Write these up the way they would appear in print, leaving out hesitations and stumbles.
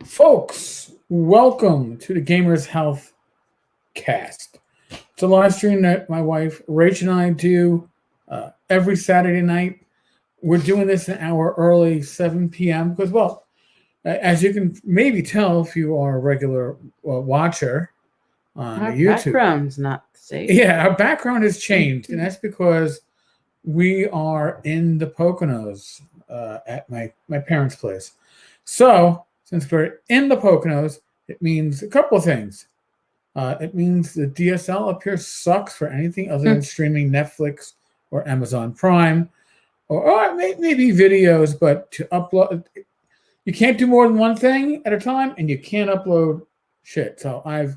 Folks, welcome to the Gamers Health Cast. It's a live stream that my wife Rach and I do every Saturday night. We're doing this an hour early, 7 p.m. because, well, as you can maybe tell if you are a regular watcher on Our YouTube. background's not the same. Yeah, our background has changed, and that's because we are in the Poconos at my parents' place. So, since we're in the Poconos, it means a couple of things. It means the DSL up here sucks for anything other than streaming Netflix or Amazon Prime, or maybe videos, but to upload, you can't do more than one thing at a time, and you can't upload shit. So I've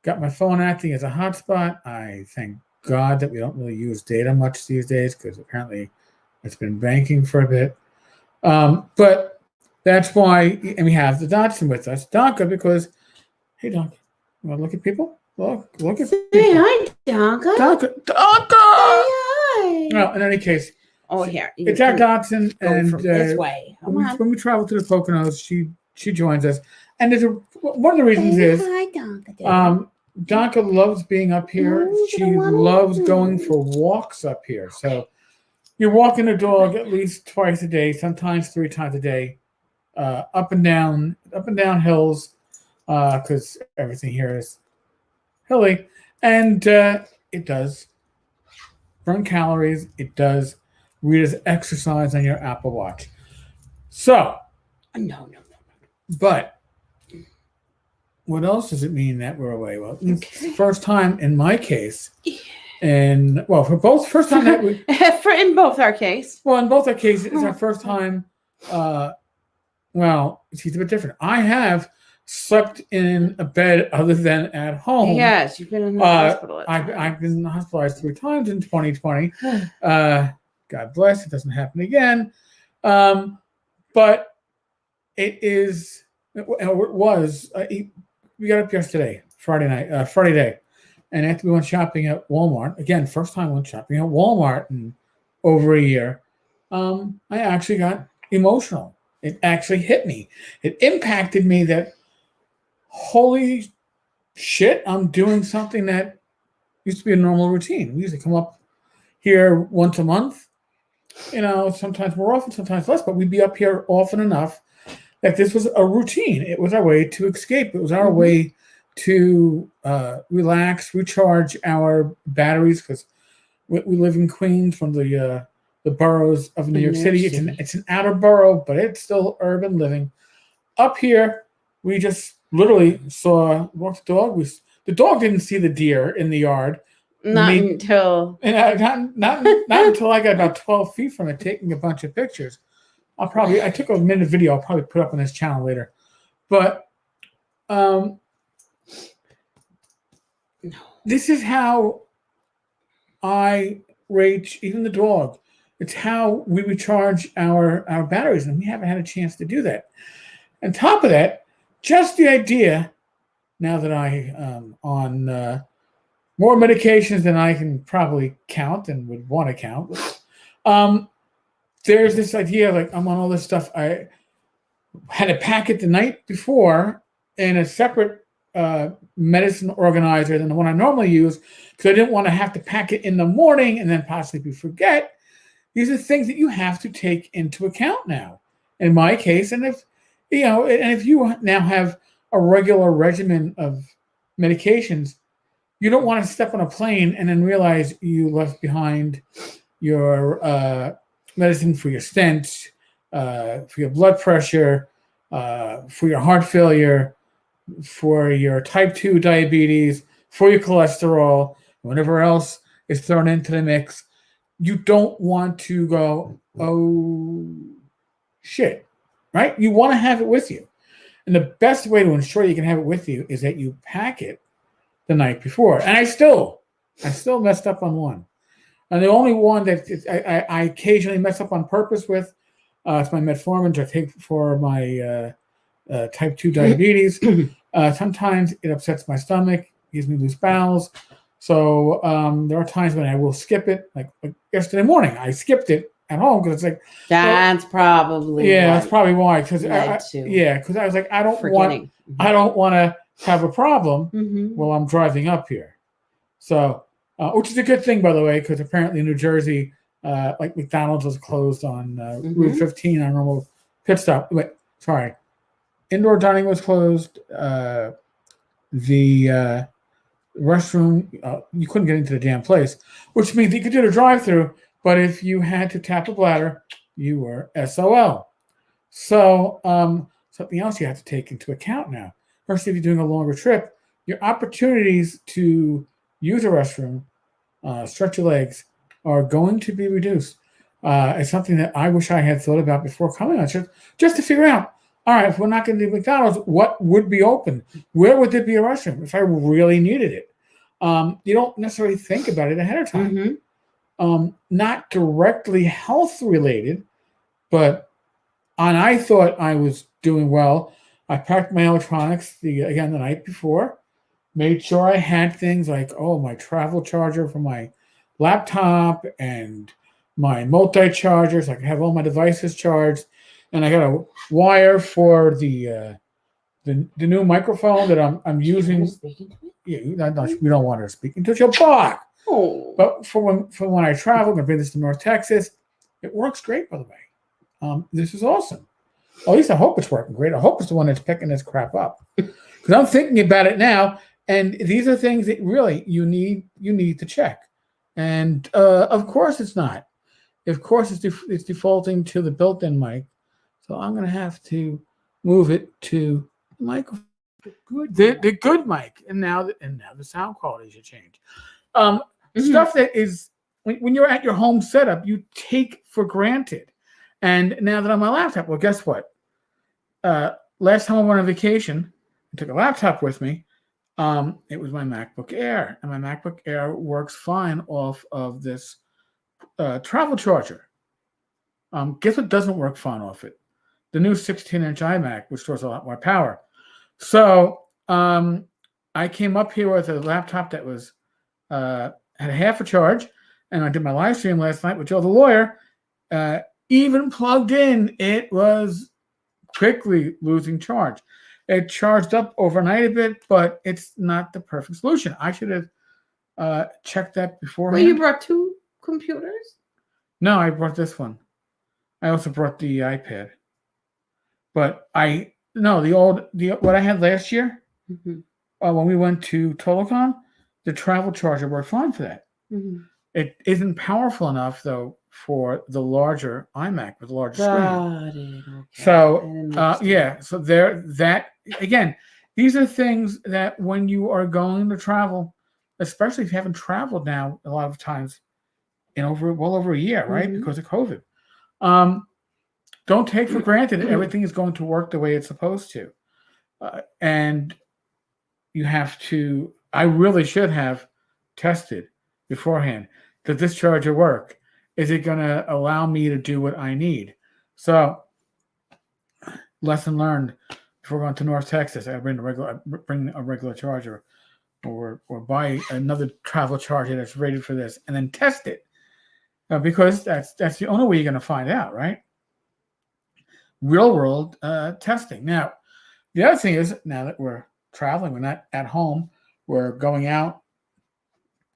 got my phone acting as a hotspot. I thank God that we don't really use data much these days because apparently it's been banking for a bit. But that's why, and we have the Dotson with us, Donka, because, hey, Donka, you want to look at people? Look at Hey, people. hi, Donka. Donka! Hi. Well, in any case, Oh, here. it's our Dotson, go and from this way. Come on. when we travel to the Poconos, she joins us. And one of the reasons is Hi, Donka. Donka loves being up here. She loves going for walks up here. So you're walking the dog at least twice a day, sometimes 3 times a day, up and down hills, because everything here is hilly, and it does burn calories. It does read as exercise on your Apple Watch. So, No. but what else does it mean that we're away? Well, it's the first time in my case, and well, for both first time that we in both our case. well, in both our cases, it's our first time. Well, it's a bit different. I have slept in a bed other than at home. Yes, you've been in the hospital. I've been hospitalized 3 times in 2020. God bless, it doesn't happen again. But it is. It was. We got up yesterday, Friday day, and after we went shopping at Walmart again, first time I went shopping at Walmart in over a year. I actually got emotional. It actually hit me. It impacted me that, holy shit, I'm doing something that used to be a normal routine. We used to come up here once a month, sometimes more often, sometimes less, but we'd be up here often enough that this was a routine. It was our way to escape. It was our way to relax, recharge our batteries, because we live in Queens, one of the boroughs of New York City. It's an outer borough, but it's still urban living. Up here, we just literally walked the dog. The dog didn't see the deer in the yard. Not until I got about 12 feet from it, taking a bunch of pictures. I took a minute video. I'll probably put up on this channel later. But this is how I rage even the dog. It's how we recharge our batteries, and we haven't had a chance to do that. On top of that, just the idea, now that I am on more medications than I can probably count and would want to count, there's this idea like I'm on all this stuff. I had a packet the night before in a separate medicine organizer than the one I normally use, because I didn't want to have to pack it in the morning and then possibly forget. These are things that you have to take into account now. In my case, and if you now have a regular regimen of medications, you don't want to step on a plane and then realize you left behind your medicine for your stent, for your blood pressure, for your heart failure, for your type 2 diabetes, for your cholesterol, whatever else is thrown into the mix. You don't want to go, oh, shit, right? You want to have it with you. And the best way to ensure you can have it with you is that you pack it the night before. And I still messed up on one. And the only one that I occasionally mess up on purpose with is my metformin, which I take for my type 2 diabetes. Sometimes it upsets my stomach, gives me loose bowels. So there are times when I will skip it. Like yesterday morning, I skipped it at home because it's like That's probably that's probably why. Because because I was like, I don't forgetting. want to have a problem Mm-hmm. while I'm driving up here. So, which is a good thing, by the way, because apparently New Jersey, like McDonald's was closed on Route 15 on normal pit stop. Wait, sorry, indoor dining was closed. The restroom, you couldn't get into the damn place, which means you could do the drive-through, but if you had to tap a bladder, you were SOL. So something else you have to take into account now, especially if you're doing a longer trip, your opportunities to use a restroom, stretch your legs, are going to be reduced. It's something that I wish I had thought about before coming on trip, just to figure out, all right, if we're not going to do McDonald's, what would be open? Where would there be a restroom if I really needed it? You don't necessarily think about it ahead of time. Not directly health related, but I thought I was doing well. I packed my electronics the night before, made sure I had things like my travel charger for my laptop and my multi-chargers. I could have all my devices charged, and I got a wire for the new microphone that I'm using. Yeah, we don't want her speaking to your bark. Oh. But for when I travel, I'm going to bring this to North Texas. It works great, by the way. This is awesome. At least I hope it's working great. I hope it's the one that's picking this crap up. Because I'm thinking about it now, and these are things that really you need to check. And of course it's not. Of course it's defaulting to the built-in mic. So I'm going to have to move it to the microphone. The good mic, and now the sound quality should change. Stuff that is when you're at your home setup, you take for granted. And now that I'm on my laptop, well, guess what? Last time I went on vacation, I took a laptop with me. It was my MacBook Air, and my MacBook Air works fine off of this travel charger. Guess what doesn't work fine off it? The new 16-inch iMac, which stores a lot more power. So I came up here with a laptop that was had a half a charge, and I did my live stream last night with Joe the lawyer. Even plugged in, it was quickly losing charge. It charged up overnight a bit, but it's not the perfect solution. I should have checked that beforehand. Well, you brought two computers? No, I brought this one. I also brought the iPad. But what I had last year, when we went to TotalCon, the travel charger worked fine for that. It isn't powerful enough, though, for the larger iMac with the larger screen. Okay. So, so that again, these are things that when you are going to travel, especially if you haven't traveled now a lot of times in well over a year, right? Because of COVID. Don't take for granted that everything is going to work the way it's supposed to. And you have to, I really should have tested beforehand. Does this charger work? Is it going to allow me to do what I need? So, lesson learned. If we're going to North Texas, I bring a regular charger, or buy another travel charger that's rated for this, and then test it, because that's the only way you're going to find out, right? Real world testing. Now, the other thing is, now that we're traveling, we're not at home, we're going out,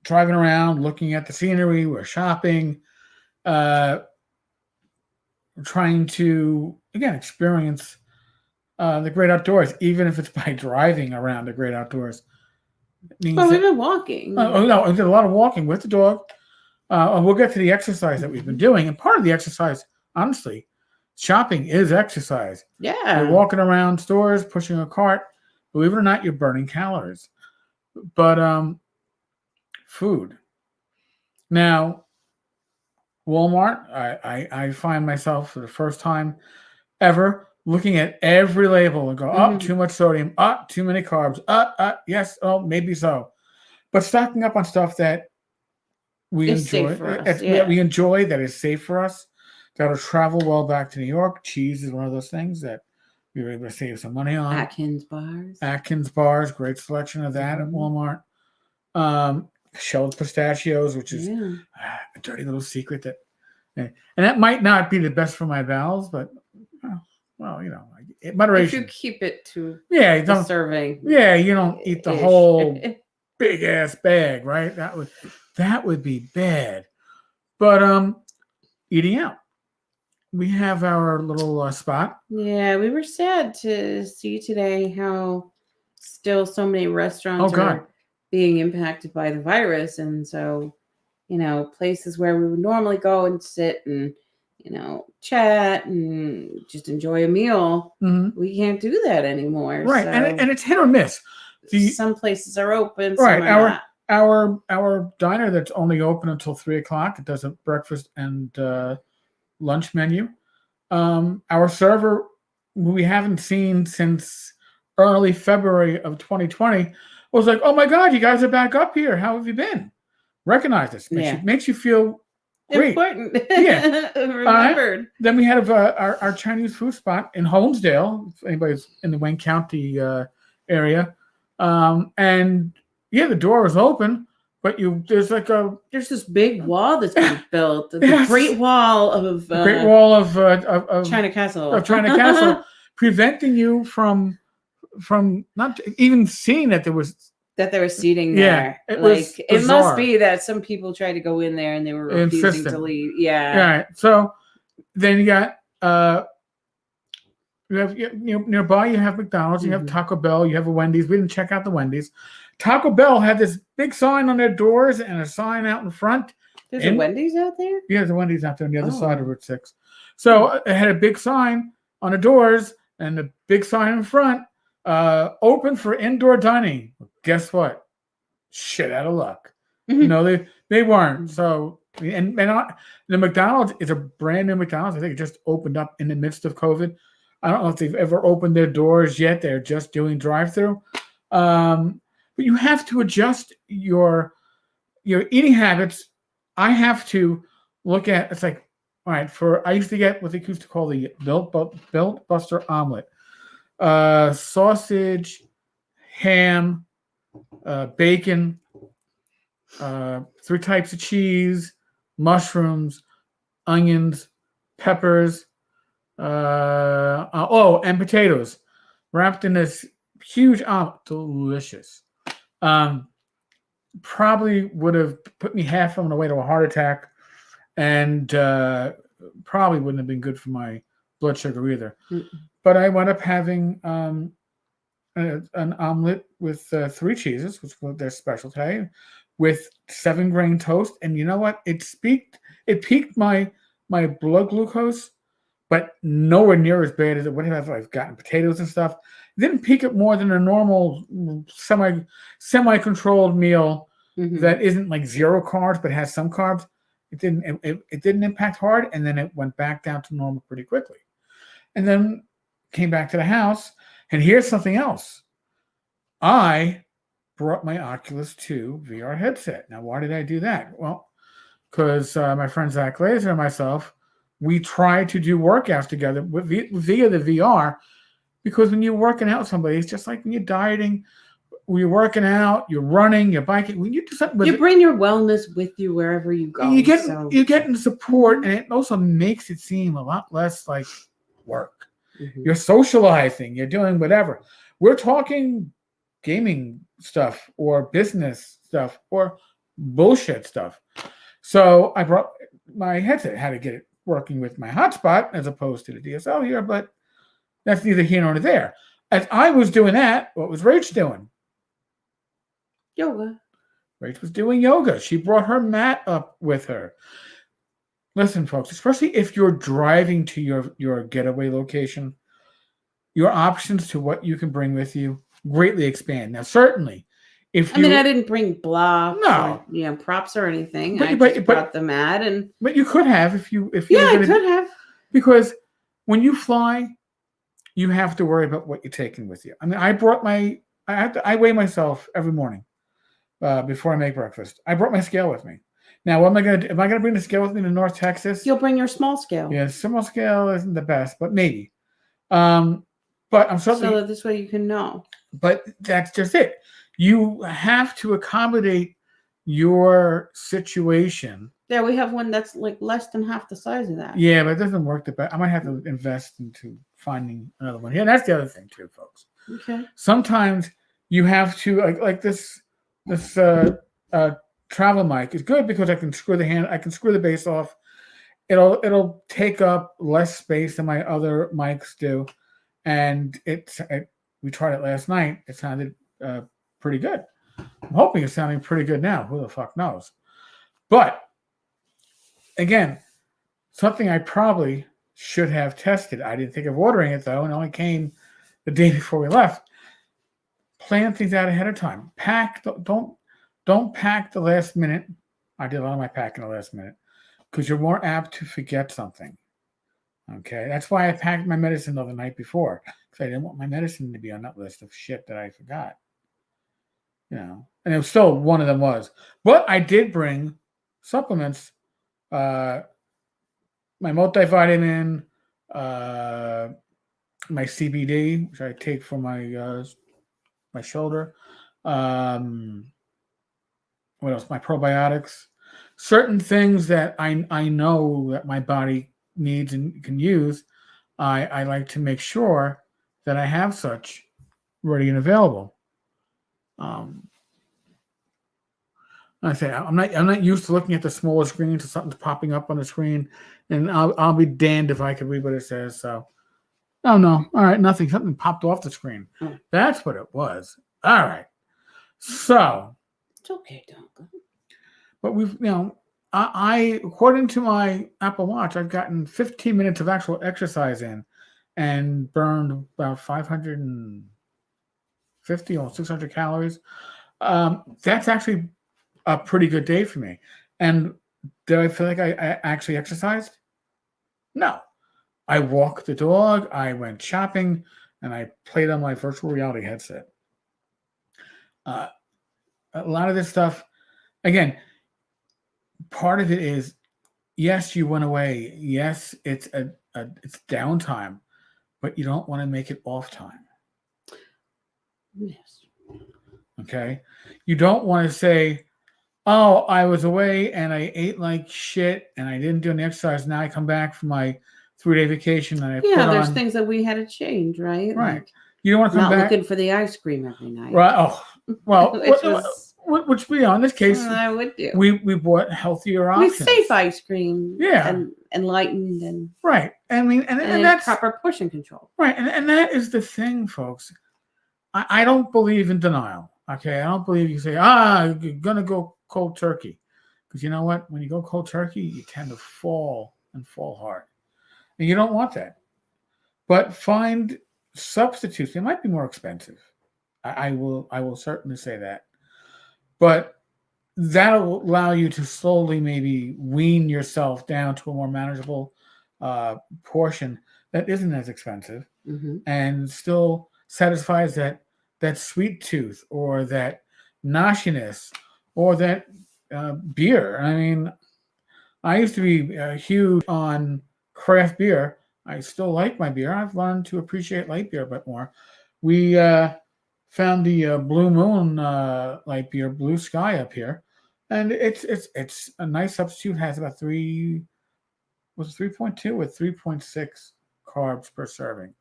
driving around, looking at the scenery, we're shopping, trying to, again, experience the great outdoors, even if it's by driving around the great outdoors. We've been walking. No, I did a lot of walking with the dog. We'll get to the exercise that we've been doing. And part of the exercise, honestly, shopping is exercise. Yeah. You're walking around stores, pushing a cart. Believe it or not, you're burning calories. But food. Now, Walmart, I find myself for the first time ever looking at every label and go, too much sodium, too many carbs, yes, maybe so. But stocking up on stuff that we enjoy, we enjoy, that is safe for us, that'll travel well back to New York. Cheese is one of those things that we were able to save some money on. Atkins bars, great selection of that at Walmart. Shelled pistachios, which is a dirty little secret that And that might not be the best for my bowels, but well, moderation. If you keep it to Yeah, you the don't. serving. Yeah, you don't eat the ish. whole big ass bag, right? That would be bad. But eating out. We have our little spot. Yeah, we were sad to see today how still so many restaurants are being impacted by the virus, and so places where we would normally go and sit and chat and just enjoy a meal, we can't do that anymore. Right, so and it's hit or miss. Some places are open, right, some are not. Our diner that's only open until 3:00. It does a breakfast and lunch menu. Our server, who we haven't seen since early February of 2020, was like, "Oh my God, you guys are back up here. How have you been?" Recognize this. Makes you feel great. Important. Yeah. Remembered. Then we had our Chinese food spot in Holmesdale, if anybody's in the Wayne County area. And yeah, the door is open, but there's this big wall that's been built. The Great Wall of China Castle. Of China Castle, preventing you from not even seeing that there was seating there. It must be that some people tried to go in there and they were refusing to leave. Yeah. Right. So then you got nearby you have McDonald's, you have Taco Bell, you have a Wendy's. We didn't check out the Wendy's. Taco Bell had this big sign on their doors and a sign out in front. There's a Wendy's out there? Yeah, there's a Wendy's out there on the other side of Route 6. So it had a big sign on the doors and a big sign in front, open for indoor dining. Guess what? Shit out of luck. They weren't. So and the McDonald's is a brand new McDonald's. I think it just opened up in the midst of COVID. I don't know if they've ever opened their doors yet. They're just doing drive-through. But you have to adjust your eating habits. I have to look at, it's like, all right, I used to get what they used to call the Built Buster omelet. Sausage, ham, bacon, 3 types of cheese, mushrooms, onions, peppers, and potatoes wrapped in this huge omelet. Delicious. Probably would have put me half on the way to a heart attack, and probably wouldn't have been good for my blood sugar either. But I wound up having an omelet with 3 cheeses, which was their specialty, with 7-grain toast. And you know what? It peaked my blood glucose, but nowhere near as bad as it would have if I've gotten potatoes and stuff. It didn't peak it more than a normal semi-controlled meal that isn't like 0 carbs but has some carbs. It didn't impact hard, and then it went back down to normal pretty quickly. And then came back to the house, and here's something else. I brought my Oculus 2 VR headset. Now, why did I do that? Well, because my friend Zach Glazer and myself, we try to do workouts together via the VR, because when you're working out with somebody, it's just like when you're dieting, when you're working out, you're running, you're biking. When you do something, you bring your wellness with you wherever you go. You're getting support, and it also makes it seem a lot less like work. You're socializing, you're doing whatever. We're talking gaming stuff or business stuff or bullshit stuff. So I brought my headset, had to get it working with my hotspot as opposed to the DSL here, but that's neither here nor there. As I was doing that, what was Rach doing? Yoga. Rach was doing yoga. She brought her mat up with her. Listen, folks, especially if you're driving to your getaway location, your options to what you can bring with you greatly expand. Now, certainly, I didn't bring blocks, or, props or anything. I just brought the mat, but you could have if you. I could have, because when you fly, you have to worry about what you're taking with you. I mean, I weigh myself every morning before I make breakfast. I brought my scale with me. Now, what am I going to do? Am I going to bring the scale with me to North Texas? You'll bring your small scale. Yeah, small scale isn't the best, but maybe. But I'm certainly, so that this way you can know. But that's just it. You have to accommodate your situation. Yeah, we have one that's like less than half the size of that. Yeah, but it doesn't work the best. I might have to invest into finding another one. Yeah, that's the other thing too, folks. Okay. Sometimes you have to like this travel mic is good because I can screw the base off. It'll take up less space than my other mics do, and we tried it last night. It sounded pretty good. I'm hoping it's sounding pretty good now. Who the fuck knows? But again, something I probably should have tested. I didn't think of ordering it though, and it only came the day before we left. Plan things out ahead of time. Don't pack the last minute. I did a lot of my packing the last minute because you're more apt to forget something. Okay, that's why I packed my medicine the night before because I didn't want my medicine to be on that list of shit that I forgot. And it was still one of them was. But I did bring supplements. My multivitamin, my CBD, which I take for my shoulder. What else? My probiotics. Certain things that I know that my body needs and can use. I like to make sure that I have such ready and available. I say I'm not used to looking at the smaller screen to something's popping up on the screen, and I'll be damned if I can read what it says. So, oh no, all right, nothing. Something popped off the screen. That's what it was. All right, so it's okay, Duncan. But we've I according to my Apple Watch, I've gotten 15 minutes of actual exercise in, and burned about 550 or 600 calories. That's actually a pretty good day for me. And did I feel like I actually exercised? No. I walked the dog, I went shopping, and I played on my virtual reality headset. A lot of this stuff, again, part of it is, yes, you went away. Yes, it's it's downtime, but you don't want to make it off time. Yes. Okay? You don't want to say, oh, I was away and I ate like shit and I didn't do any exercise. Now I come back from my 3-day vacation and I put on... there's things that we had to change, right? Right. Like, you don't want to come not back... looking for the ice cream every night. Right. Oh, well, which we, in this case, I would do. We bought healthier options. We safe ice cream. Yeah. And enlightened and... Right. I mean, and that's... proper portion control. Right. And that is the thing, folks. I don't believe in denial. Okay. I don't believe you say, you're going to go cold turkey. Because you know what? When you go cold turkey, you tend to fall hard. And you don't want that. But find substitutes. They might be more expensive. I will certainly say that. But that'll allow you to slowly maybe wean yourself down to a more manageable portion that isn't as expensive, and still satisfies that sweet tooth or that noshiness or that beer. I mean, I used to be huge on craft beer. I still like my beer. I've learned to appreciate light beer a bit more. We found the Blue Moon light beer, Blue Sky up here, and it's a nice substitute. It has about 3.2 or 3.6 carbs per serving.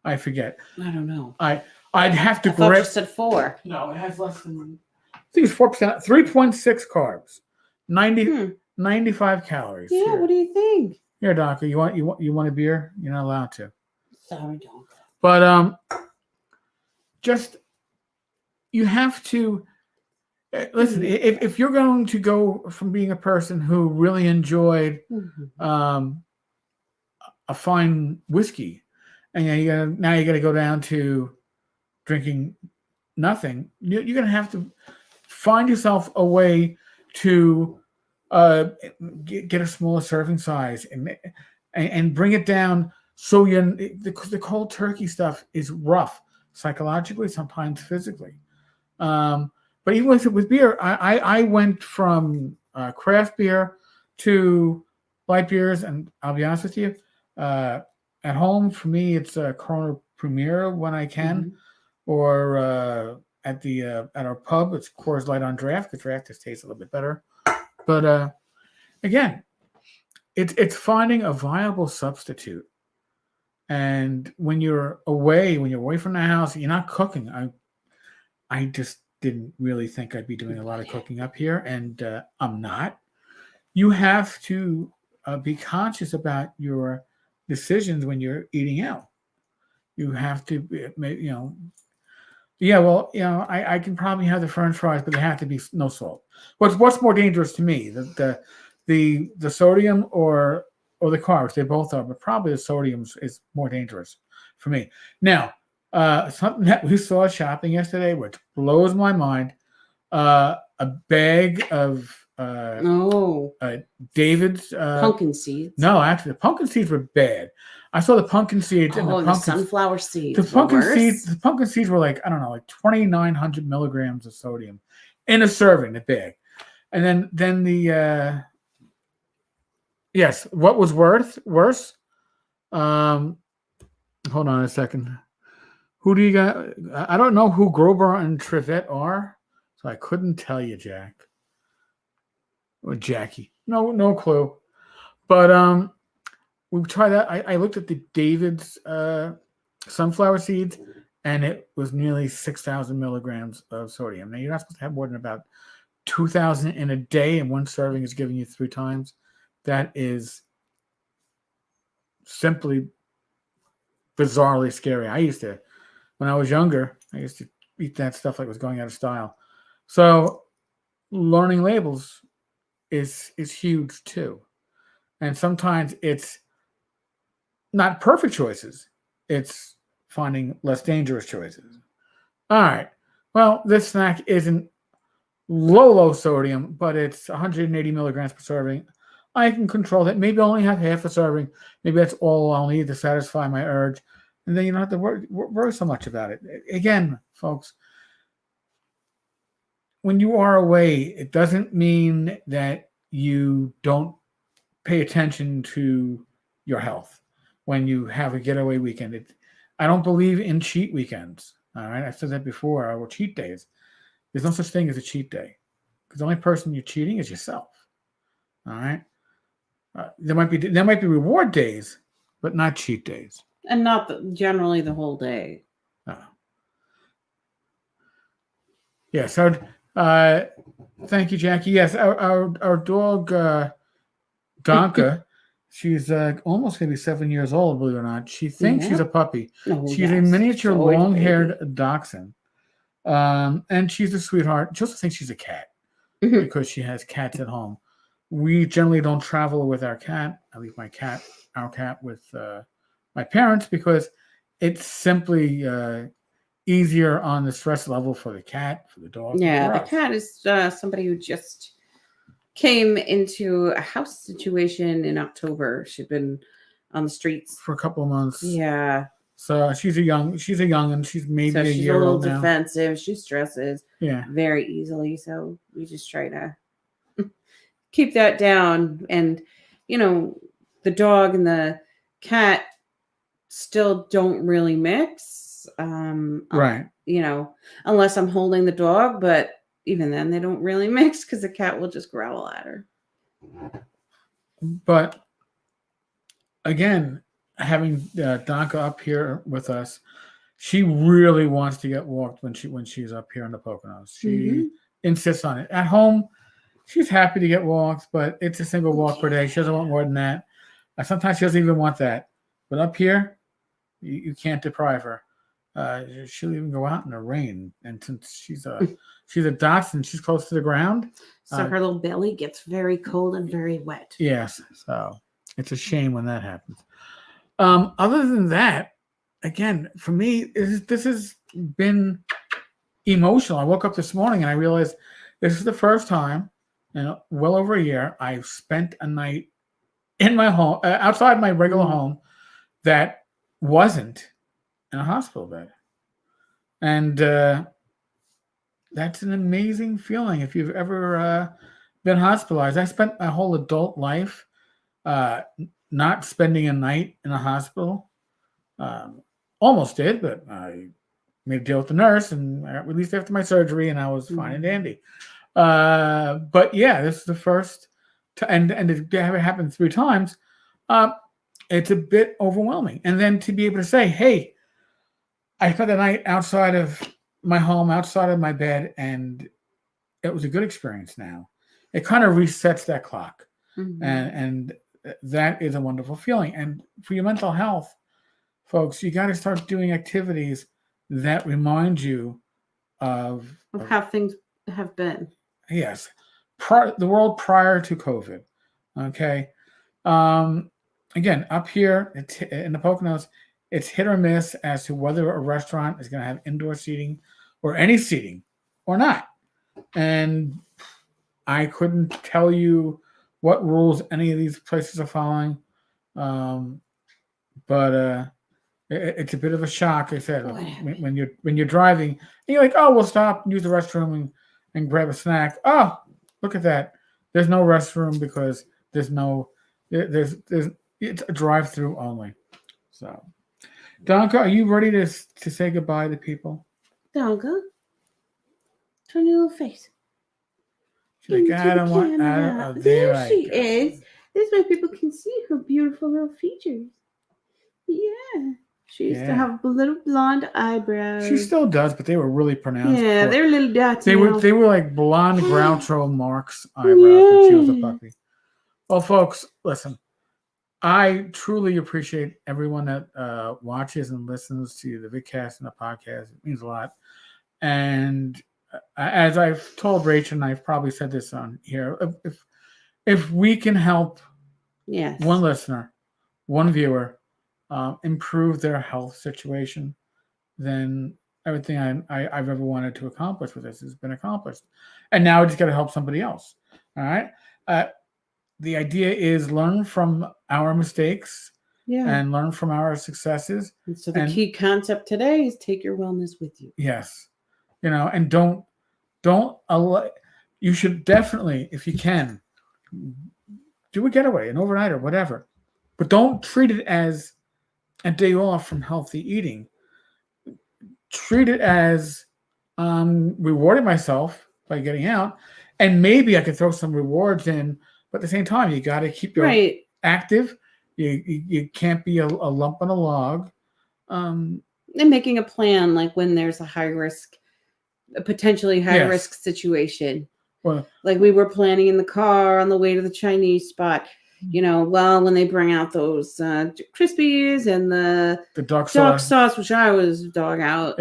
I forget. I don't know. I'd have to I thought you said 4. No, it has less than... I think it's 4%. 3.6 carbs, 95 calories. Yeah, here. What do you think? Here, Doctor, you want a beer? You're not allowed to. Sorry, don't. But just you have to listen. If you're going to go from being a person who really enjoyed a fine whiskey, and now you got to go down to drinking nothing, you're going to have to find yourself a way to get a smaller serving size and bring it down. So the cold turkey stuff is rough psychologically, sometimes physically. But even with beer, I went from craft beer to light beers, and I'll be honest with you, at home for me it's a Corona Premier when I can, or at our pub. It's Coors Light on draft because draft just tastes a little bit better. But again, it's finding a viable substitute. And when you're away from the house, you're not cooking. I just didn't really think I'd be doing a lot of cooking up here, and I'm not. You have to be conscious about your decisions when you're eating out. You have to, yeah. Well, I can probably have the French fries, but they have to be no salt. What's more dangerous to me, the sodium or the carbs? They both are, but probably the sodium is more dangerous for me. Now, something that we saw shopping yesterday, which blows my mind, a bag of David's pumpkin seeds. No, actually, the pumpkin seeds were bad. I saw the pumpkin seeds and the sunflower seeds. The pumpkin seeds were like 2,900 milligrams of sodium in a serving, the bag. And then the yes, what was worse? Hold on a second. Who do you got? I don't know who Grober and Trivette are, so I couldn't tell you, Jack. Or Jackie. No clue. But we tried that. I looked at the David's sunflower seeds, and it was nearly 6,000 milligrams of sodium. Now, you're not supposed to have more than about 2,000 in a day, and one serving is giving you 3 times. That is simply bizarrely scary. When I was younger, I used to eat that stuff like it was going out of style. So learning labels is huge too. And sometimes it's not perfect choices. It's finding less dangerous choices. All right. Well, this snack isn't low sodium, but it's 180 milligrams per serving. I can control that. Maybe I only have half a serving. Maybe that's all I'll need to satisfy my urge. And then you don't have to worry so much about it. Again, folks, when you are away, it doesn't mean that you don't pay attention to your health when you have a getaway weekend. I don't believe in cheat weekends. All right, I've said that before. Or cheat days. There's no such thing as a cheat day, because the only person you're cheating is yourself. All right. There might be reward days, but not cheat days. And not generally the whole day. Yeah. So, thank you, Jackie. Yes, our dog Donka, she's almost maybe 7 years old. Believe it or not, she thinks she's a puppy. She's a miniature long-haired dachshund, and she's a sweetheart. She also thinks she's a cat because she has cats at home. We generally don't travel with our cat. I leave our cat with my parents because it's simply easier on the stress level for the cat, for the dog. Yeah, the cat is somebody who just came into a house situation in October. She'd been on the streets for a couple of months. Yeah. So she's a young, and she's maybe a year old now. She's a little defensive. She stresses very easily. So we just try to keep that down. And, the dog and the cat still don't really mix. Right. Unless I'm holding the dog, but even then they don't really mix because the cat will just growl at her. But again, having Donka up here with us, she really wants to get walked when she's up here in the Poconos. She insists on it. At home, she's happy to get walked, but it's a single walk per day. She doesn't want more than that. Sometimes she doesn't even want that. But up here, you can't deprive her. She'll even go out in the rain. And since she's a dachshund, she's close to the ground. So her little belly gets very cold and very wet. Yes. So it's a shame when that happens. Other than that, again, for me, this has been emotional. I woke up this morning and I realized this is the first time in well over a year I've spent a night in my home, outside my regular home, that wasn't in a hospital bed. And that's an amazing feeling. If you've ever been hospitalized, I spent my whole adult life not spending a night in a hospital. Almost did, but I made a deal with the nurse, and I got released after my surgery, and I was fine and dandy. But yeah, this is the first, and to have it happen 3 times, it's a bit overwhelming. And then to be able to say, hey, I spent the night outside of my home, outside of my bed, and it was a good experience now. It kind of resets that clock. And that is a wonderful feeling. And for your mental health, folks, you got to start doing activities that remind you of how things have been. Yes. The world prior to COVID. Okay. Again, up here in the Poconos, it's hit or miss as to whether a restaurant is going to have indoor seating or any seating or not. And I couldn't tell you what rules any of these places are following. But it's a bit of a shock. I said when you're driving, and you're like, oh, we'll stop and use the restroom and grab a snack. Oh, look at that! There's no restroom because there's it's a drive-through only. So, Donka, are you ready to say goodbye to people? Donka, turn your little face. She's like, I don't want. There she is. This way people can see her beautiful little features. Yeah. She used to have little blonde eyebrows. She still does, but they were really pronounced. Yeah, they're little dots. They were like blonde Groucho Marx eyebrows when she was a puppy. Well, folks, listen. I truly appreciate everyone that watches and listens to the vidcast and the podcast. It means a lot. And as I've told Rach, and I've probably said this on here, if we can help one listener, one viewer, improve their health situation, then everything I've ever wanted to accomplish with this has been accomplished. And now I just got to help somebody else. All right. The idea is learn from our mistakes and learn from our successes. And so the key concept today is take your wellness with you. Yes. And don't allow, you should definitely, if you can, do a getaway, an overnight or whatever, but don't treat it as a day off from healthy eating. Treat it as rewarding myself by getting out, and maybe I could throw some rewards in, but at the same time, you got to keep your active. You can't be a lump on a log. And making a plan, like when there's a potentially high risk situation. Well, like we were planning in the car on the way to the Chinese spot. When they bring out those Crispies and the dog sauce, which I was dog out.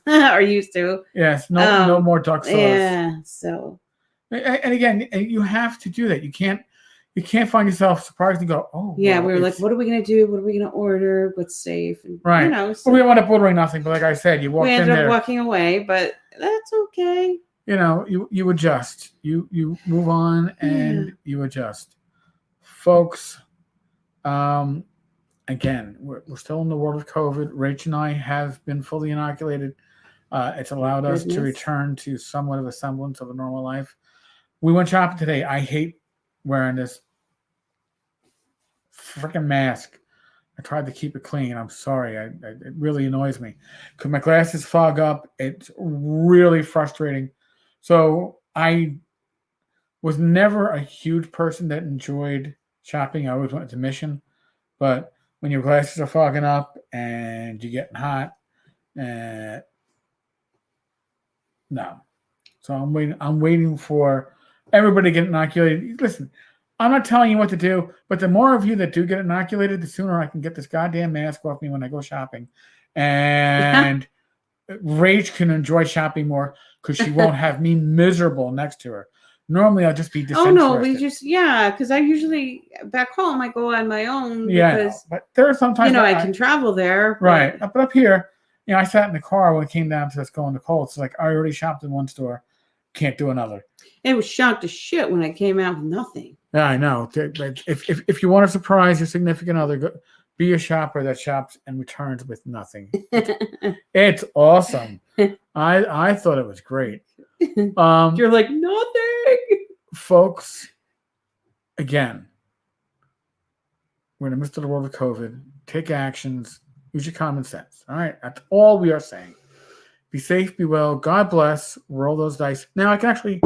Are used to. Yes, no more duck sauce. Yeah, so. And again, you have to do that. You can't find yourself surprised and go, oh. Yeah, we were like, what are we going to do? What are we going to order? What's safe? And, right. So we wound up ordering nothing, but like I said, we ended up walking away, but that's okay. You adjust. You move on and you adjust. Folks, again, we're still in the world of COVID. Rach and I have been fully inoculated. It's allowed us to return to somewhat of a semblance of a normal life. We went shopping today. I hate wearing this freaking mask. I tried to keep it clean. I'm sorry. It really annoys me because my glasses fog up. It's really frustrating. So I was never a huge person that enjoyed shopping. I always went to Mission. But when your glasses are fogging up and you're getting hot, no. So I'm waiting for everybody to get inoculated. Listen, I'm not telling you what to do, but the more of you that do get inoculated, the sooner I can get this goddamn mask off me when I go shopping. And Rach can enjoy shopping more because she won't have me miserable next to her. Normally, I'll just be disinterested. Oh, no, because I usually, back home, I go on my own. Because, but there are sometimes I can travel there. Right. But up here, I sat in the car when it came down to us going to Kohl's. It's like, I already shopped in one store. Can't do another. It was shocked as shit when I came out with nothing. Yeah, I know. If you want to surprise your significant other, be a shopper that shops and returns with nothing. It's awesome. I thought it was great. You're like, nothing. Folks, again, we're in the midst of the world of COVID. Take actions. Use your common sense. All right? That's all we are saying. Be safe, be well. God bless. Roll those dice. Now I can actually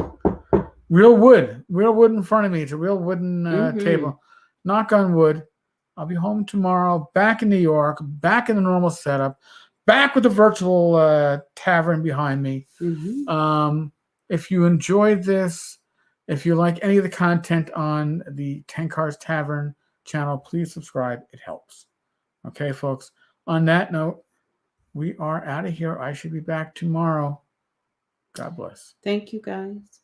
real wood in front of me. It's a real wooden table. Knock on wood. I'll be home tomorrow, back in New York, back in the normal setup, back with the virtual tavern behind me. If you enjoyed this, if you like any of the content on the Tenkar's Tavern channel, please subscribe. It helps. Okay, folks. On that note, we are out of here. I should be back tomorrow. God bless. Thank you, guys.